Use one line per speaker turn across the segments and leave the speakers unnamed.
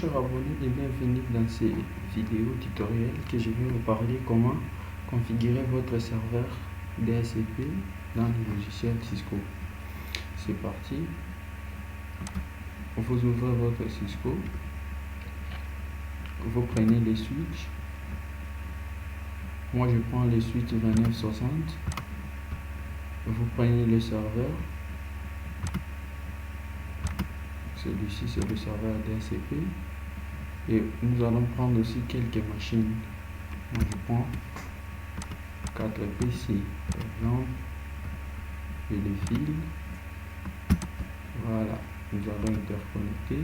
chers abonnés et bienvenue dans ces vidéos tutoriels que je vais vous parler comment configurer votre serveur DHCP dans le logiciel Cisco. C'est parti. Vous ouvrez votre Cisco, vous prenez les switches. Moi je prends les switches 2960. Vous prenez le serveur. Celui-ci c'est le serveur DHCP. Et nous allons prendre aussi quelques machines. Moi je prends 4 PC par exemple. Et les fils. Voilà, nous allons interconnecter.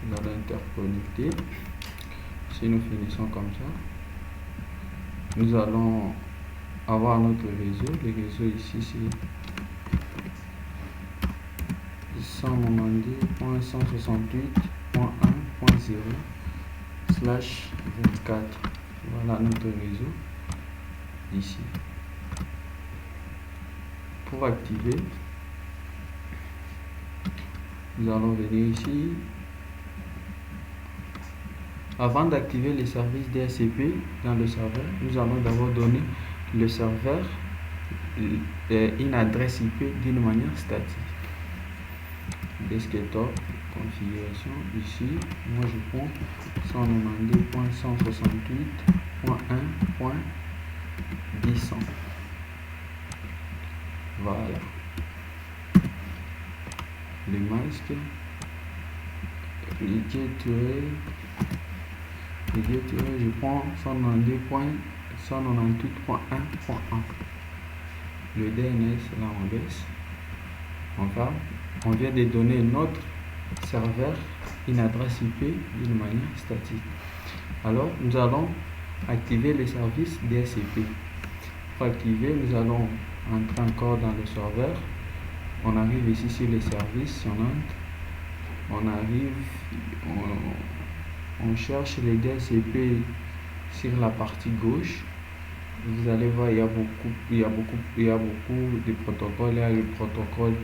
Nous allons interconnecter. Si nous finissons comme ça, nous allons avoir notre réseau. Le réseau ici c'est 192.168.1.0/24. Voilà notre réseau ici. Pour activer, nous allons venir ici. Avant d'activer les services DHCP dans le serveur, nous allons d'abord donner le serveur une adresse IP d'une manière statique. Desktop, configuration, ici, moi je prends 192.168.1.100. Voilà. Le masque, les gateway, je prends 192.168.1.1. Le DNS, là on baisse. Enfin, on vient de donner notre serveur une adresse IP d'une manière statique. Alors, nous allons activer les services DHCP. Pour activer, nous allons entrer encore dans le serveur. On arrive ici sur les services, on entre. On arrive, on cherche les DHCP sur la partie gauche. Vous allez voir, il y a beaucoup de protocoles. Il y a le protocole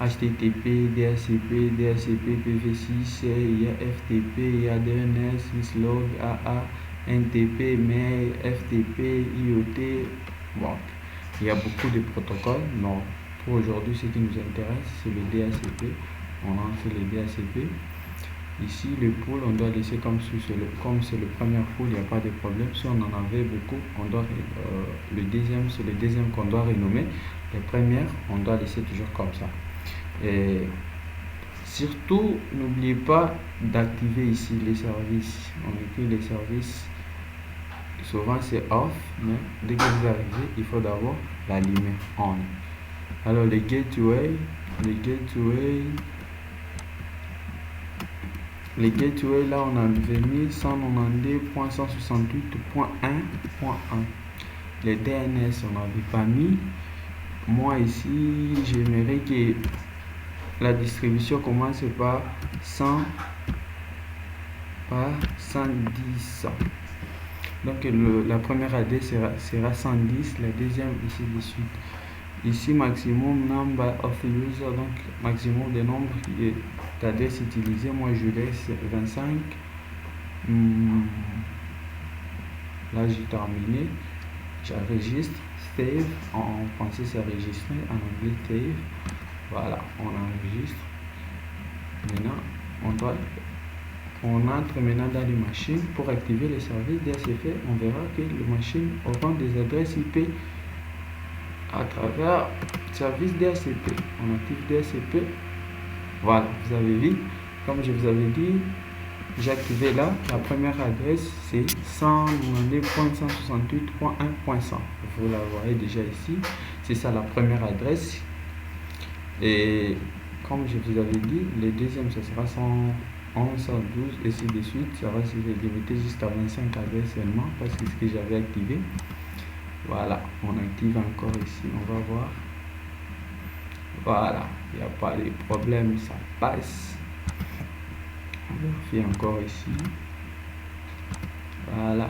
HTTP, DHCP, DHCP PV6, il y a FTP, il y a DNS, Syslog, AA, NTP, Mail, FTP, IoT. Bon, il y a beaucoup de protocoles. Non, pour aujourd'hui, ce qui nous intéresse, c'est le DHCP. On lance le DHCP. Ici, le pool, on doit laisser comme c'est le premier pool, il n'y a pas de problème. Si on en avait beaucoup, on doit le deuxième, c'est le deuxième qu'on doit renommer. Les premières, on doit laisser toujours comme ça. Et surtout, n'oubliez pas d'activer ici les services. On active les services. Souvent c'est off, mais dès que vous arrivez, il faut d'abord l'allumer on. Alors les gateways, là on a mis 192.168.1.1. Les DNS on n'avait pas mis. Moi ici j'aimerais que la distribution commence par 100 par 110. Donc la première adresse sera 110, la deuxième ici de suite. Ici maximum number of user, donc maximum de nombre d'adresses utilisées. Moi je laisse 25. Là j'ai terminé. J'enregistre, save, en français c'est enregistré, en anglais save. Voilà, on enregistre. Maintenant on entre maintenant dans les machines. Pour activer les services DHCP, on verra que les machines auront des adresses IP à travers le service DHCP. On active DHCP. Voilà, vous avez vu, comme je vous avais dit, j'ai activé là, la première adresse c'est 192.168.1.100. Vous la voyez déjà ici, c'est ça la première adresse. Et comme je vous avais dit, le deuxième ça sera 111, 112 et ainsi de suite. Ça va se limiter juste à 25 adresses seulement parce que ce que j'avais activé. Voilà, on active encore ici, on va voir. Voilà, il n'y a pas de problème, ça passe. On vérifie encore ici. Voilà.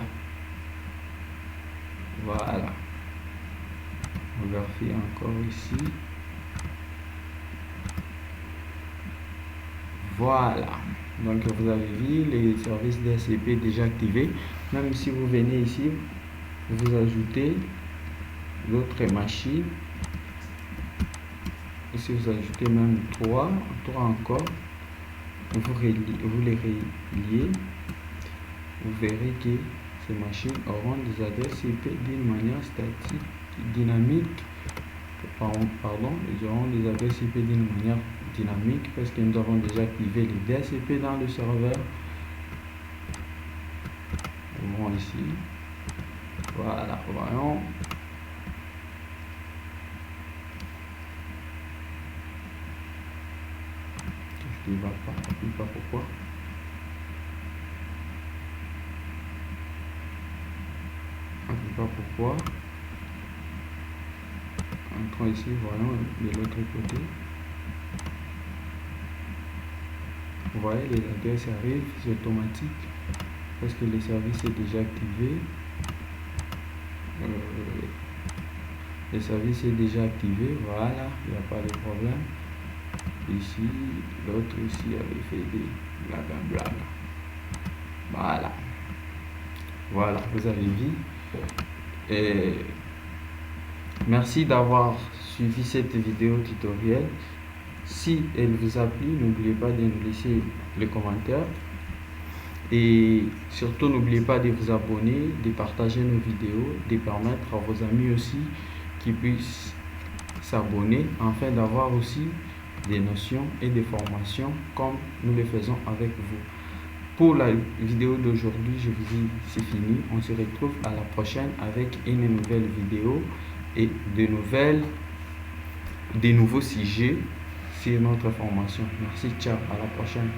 On vérifie encore ici. Voilà, donc vous avez vu les services DHCP déjà activés. Même si vous venez ici, vous ajoutez d'autres machines. Ici vous ajoutez même 3 encore. Vous les reliez. Vous verrez que ces machines auront des adresses IP d'une manière statique, dynamique. Pardon, ils auront des adresses IP d'une manière dynamique parce que nous avons déjà activé les DHCP dans le serveur. Ouvrons ici. Voilà, voyons. Qu'est-ce qui va pas? Je ne sais pas pourquoi. Je ne sais pas pourquoi. Entrons ici, voyons de l'autre côté. Vous voyez, les adresses arrivent, c'est automatique parce que le service est déjà activé. Le service est déjà activé, voilà, il n'y a pas de problème. Ici, l'autre ici avait fait des blablabla. Voilà. Voilà, vous avez vu. Et merci d'avoir suivi cette vidéo tutoriel. Si elle vous a plu, n'oubliez pas de nous laisser les commentaires. Et surtout, n'oubliez pas de vous abonner, de partager nos vidéos, de permettre à vos amis aussi qui puissent s'abonner afin d'avoir aussi des notions et des formations comme nous le faisons avec vous. Pour la vidéo d'aujourd'hui, je vous dis c'est fini. On se retrouve à la prochaine avec une nouvelle vidéo et de nouveaux sujets sur notre formation. Merci, ciao, à la prochaine.